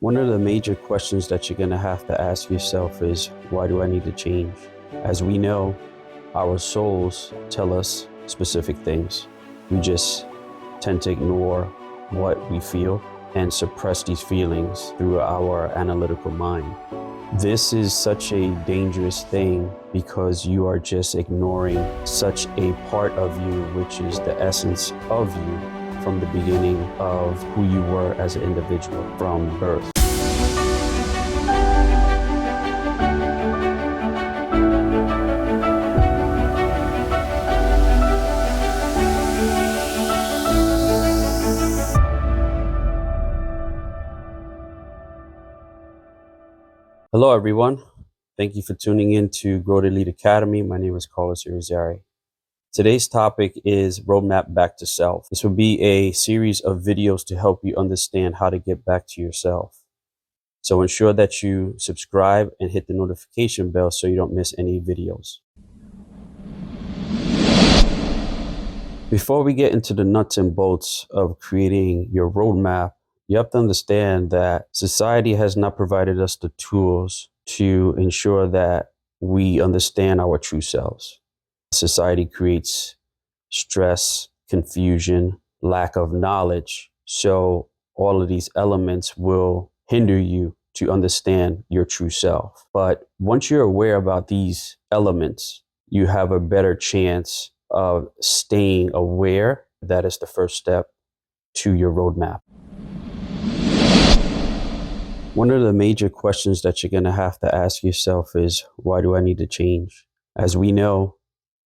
One of the major questions that you're going to have to ask yourself is, why do I need to change? As we know, our souls tell us specific things. We just tend to ignore what we feel and suppress these feelings through our analytical mind. This is such a dangerous thing because you are just ignoring such a part of you, which is the essence of you from the beginning of who you were as an individual from birth. Hello, everyone. Thank you for tuning in to Grow to Lead Academy. My name is Carlos Irizarry. Today's topic is Roadmap Back to Self. This will be a series of videos to help you understand how to get back to yourself. So ensure that you subscribe and hit the notification bell so you don't miss any videos. Before we get into the nuts and bolts of creating your roadmap, you have to understand that society has not provided us the tools to ensure that we understand our true selves. Society creates stress, confusion, lack of knowledge. So all of these elements will hinder you to understand your true self. But once you're aware about these elements, you have a better chance of staying aware. That is the first step to your roadmap. One of the major questions that you're going to have to ask yourself is, why do I need to change? As we know,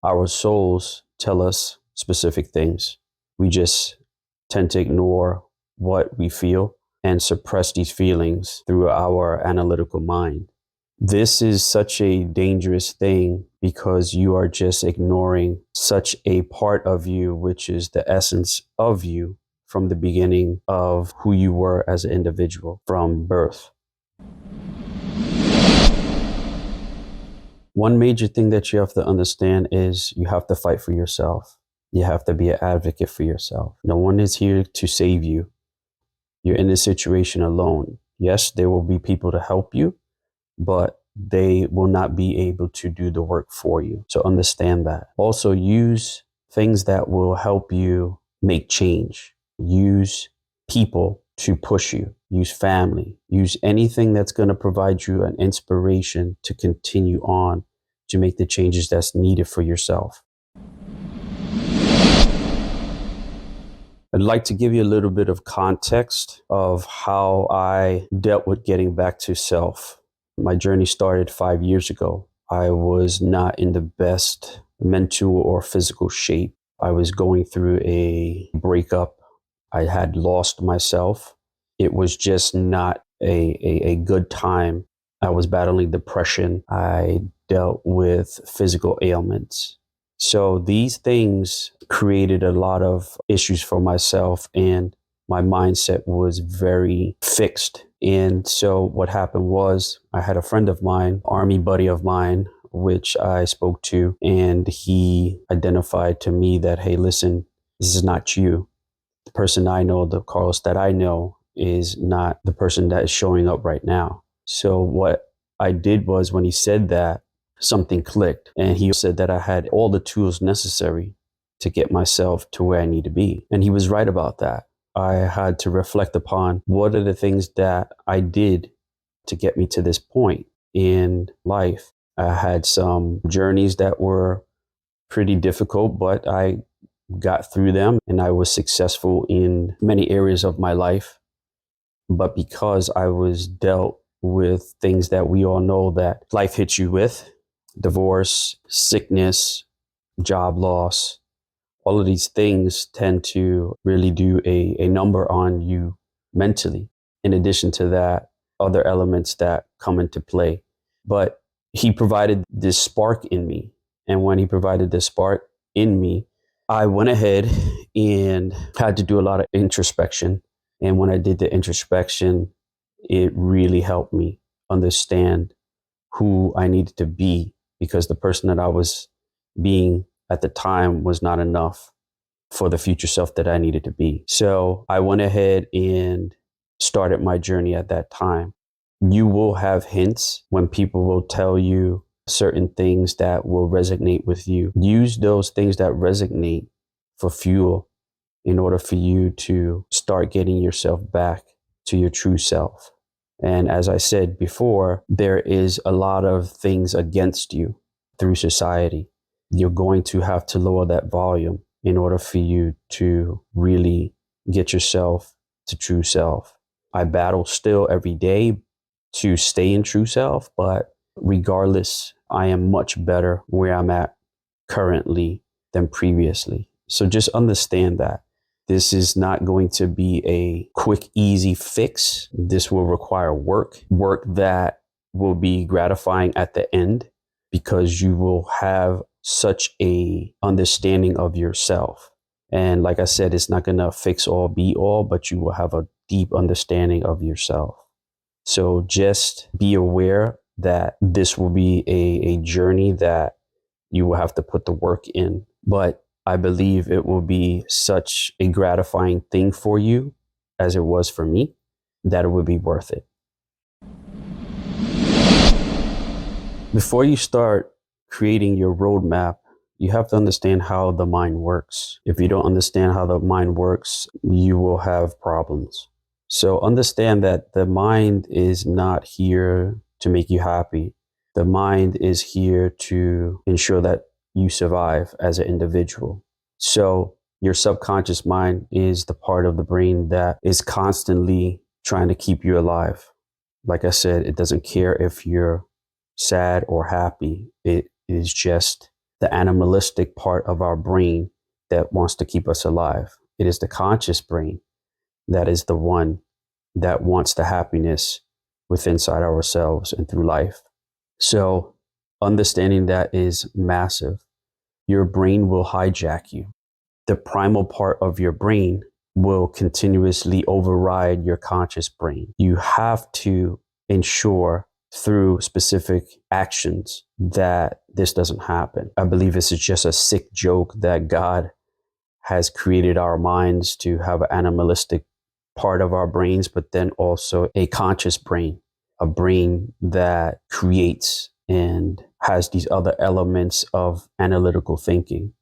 our souls tell us specific things. We just tend to ignore what we feel and suppress these feelings through our analytical mind. This is such a dangerous thing because you are just ignoring such a part of you, which is the essence of you from the beginning of who you were as an individual from birth. One major thing that you have to understand is you have to fight for yourself. You have to be an advocate for yourself. No one is here to save you. You're in this situation alone. Yes, there will be people to help you, but they will not be able to do the work for you. So understand that. Also, use things that will help you make change. Use people to push you. Use family. Use anything that's going to provide you an inspiration to continue on to make the changes that's needed for yourself. I'd like to give you a little bit of context of how I dealt with getting back to self. My journey started 5 years ago. I was not in the best mental or physical shape. I was going through a breakup. I had lost myself. It was just not a good time. I was battling depression. I dealt with physical ailments. So these things created a lot of issues for myself, and my mindset was very fixed. And so what happened was I had a friend of mine, army buddy of mine, which I spoke to, and he identified to me that, hey, listen, this is not you. The person I know, the Carlos that I know, is not the person that is showing up right now. So what I did was, when he said that, something clicked, and he said that I had all the tools necessary to get myself to where I need to be. And he was right about that. I had to reflect upon what are the things that I did to get me to this point in life. I had some journeys that were pretty difficult, but I got through them and I was successful in many areas of my life. But because I was dealt with things that we all know that life hits you with, divorce, sickness, job loss, all of these things tend to really do a number on you mentally. In addition to that, other elements that come into play. But he provided this spark in me. And when he provided this spark in me, I went ahead and had to do a lot of introspection. And when I did the introspection, it really helped me understand who I needed to be, because the person that I was being at the time was not enough for the future self that I needed to be. So I went ahead and started my journey at that time. You will have hints when people will tell you certain things that will resonate with you. Use those things that resonate for fuel in order for you to start getting yourself back to your true self. And as I said before, there is a lot of things against you through society. You're going to have to lower that volume in order for you to really get yourself to true self. I battle still every day to stay in true self, but regardless, I am much better where I'm at currently than previously. So just understand that this is not going to be a quick, easy fix. This will require work that will be gratifying at the end, because you will have such a understanding of yourself. And like I said, it's not going to fix all, be all, but you will have a deep understanding of yourself. So just be aware that this will be a journey that you will have to put the work in. But I believe it will be such a gratifying thing for you, as it was for me, that it would be worth it. Before you start creating your roadmap, you have to understand how the mind works. If you don't understand how the mind works, you will have problems. So understand that the mind is not here to make you happy. The mind is here to ensure that you survive as an individual. So your subconscious mind is the part of the brain that is constantly trying to keep you alive. Like I said, it doesn't care if you're sad or happy. It is just the animalistic part of our brain that wants to keep us alive. It is the conscious brain that is the one that wants the happiness within inside ourselves and through life. So understanding that is massive. Your brain will hijack you. The primal part of your brain will continuously override your conscious brain. You have to ensure through specific actions that this doesn't happen. I believe this is just a sick joke that God has created our minds to have an animalistic part of our brains, but then also a conscious brain, a brain that creates and has these other elements of analytical thinking.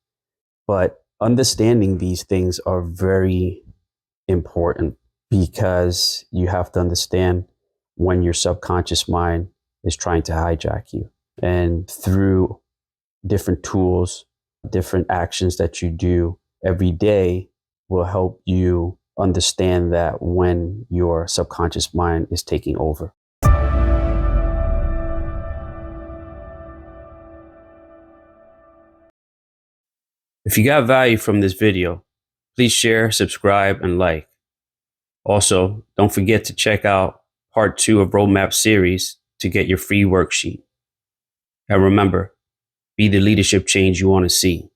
But understanding these things are very important, because you have to understand when your subconscious mind is trying to hijack you. And through different tools, different actions that you do every day will help you understand that when your subconscious mind is taking over. If you got value from this video, please share, subscribe, and like. Also, don't forget to check out part 2 of Roadmap series to get your free worksheet. And remember, be the leadership change you want to see.